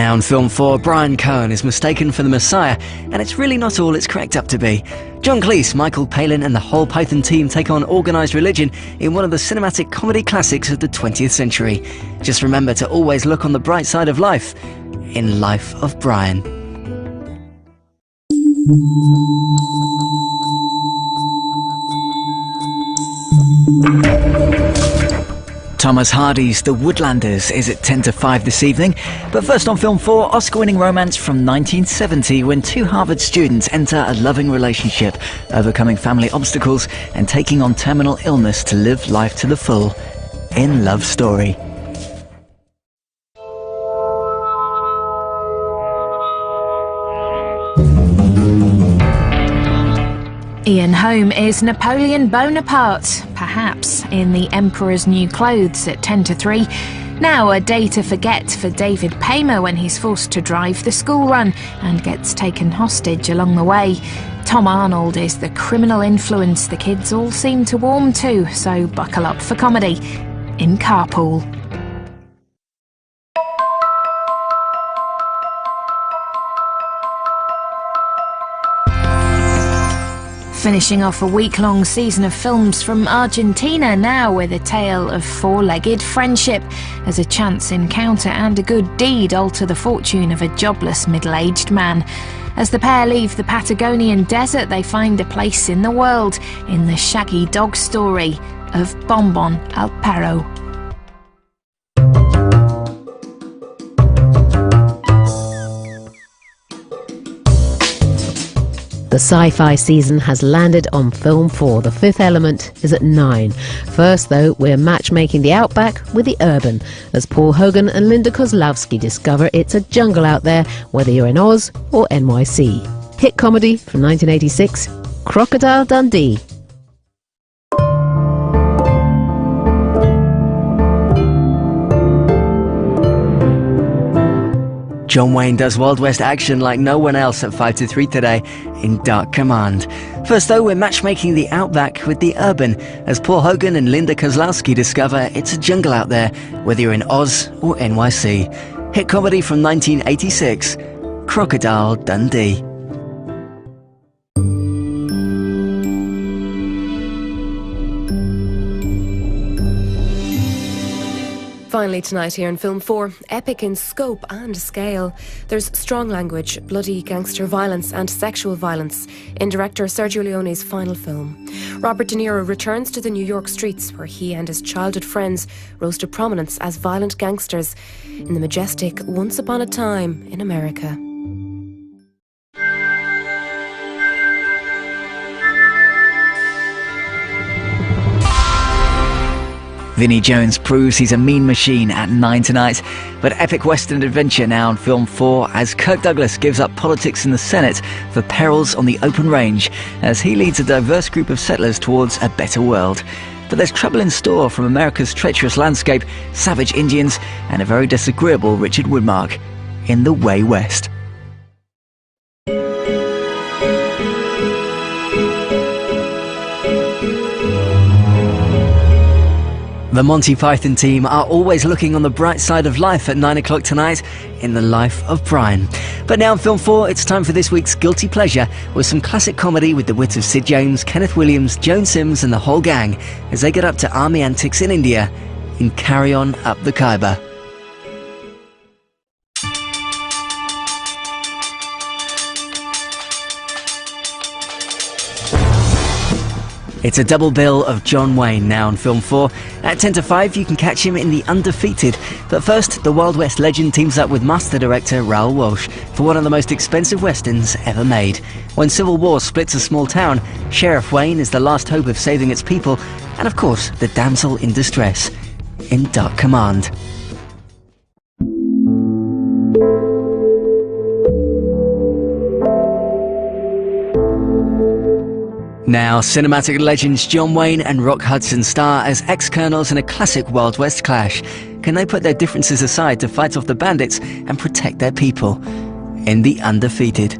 Now in Film 4, Brian Cohen is mistaken for the Messiah, and it's really not all it's cracked up to be. John Cleese, Michael Palin and the whole Python team take on organised religion in one of the cinematic comedy classics of the 20th century. Just remember to always look on the bright side of life in Life of Brian. Thomas Hardy's The Woodlanders is at 10 to 5 this evening. But first on Film 4, Oscar-winning romance from 1970 when two Harvard students enter a loving relationship, overcoming family obstacles and taking on terminal illness to live life to the full in Love Story. Ian Holm is Napoleon Bonaparte, perhaps in the Emperor's New Clothes at 10 to 3. Now a day to forget for David Paymer when he's forced to drive the school run and gets taken hostage along the way. Tom Arnold is the criminal influence the kids all seem to warm to, so buckle up for comedy in Carpool. Finishing off a week-long season of films from Argentina now with a tale of four-legged friendship as a chance encounter and a good deed alter the fortune of a jobless middle-aged man. As the pair leave the Patagonian desert, they find a place in the world in the shaggy dog story of Bonbon El Perro. The sci-fi season has landed on Film 4. The Fifth Element is at 9. First, though, we're matchmaking the outback with the urban, as Paul Hogan and Linda Kozlowski discover it's a jungle out there, whether you're in Oz or NYC. Hit comedy from 1986, Crocodile Dundee. John Wayne does Wild West action like no one else at 5 to 3 today in Dark Command. First though, we're matchmaking the outback with the urban, as Paul Hogan and Linda Kozlowski discover it's a jungle out there, whether you're in Oz or NYC. Hit comedy from 1986, Crocodile Dundee. Finally tonight here in Film 4, epic in scope and scale. There's strong language, bloody gangster violence and sexual violence in director Sergio Leone's final film. Robert De Niro returns to the New York streets where he and his childhood friends rose to prominence as violent gangsters in the majestic Once Upon a Time in America. Vinnie Jones proves he's a mean machine at 9 tonight, but epic western adventure now on Film 4 as Kirk Douglas gives up politics in the Senate for perils on the open range as he leads a diverse group of settlers towards a better world. But there's trouble in store from America's treacherous landscape, savage Indians and a very disagreeable Richard Widmark in The Way West. The Monty Python team are always looking on the bright side of life at 9 o'clock tonight in The Life of Brian. But now in Film 4, it's time for this week's Guilty Pleasure with some classic comedy with the wit of Sid James, Kenneth Williams, Joan Sims and the whole gang as they get up to army antics in India in Carry On Up the Khyber. It's a double bill of John Wayne now on Film 4. At 10 to 5 you can catch him in The Undefeated. But first, the Wild West legend teams up with master director Raoul Walsh for one of the most expensive westerns ever made. When civil war splits a small town, Sheriff Wayne is the last hope of saving its people, and of course, the damsel in distress in Dark Command. Now, cinematic legends John Wayne and Rock Hudson star as ex-colonels in a classic Wild West clash. Can they put their differences aside to fight off the bandits and protect their people? In The Undefeated.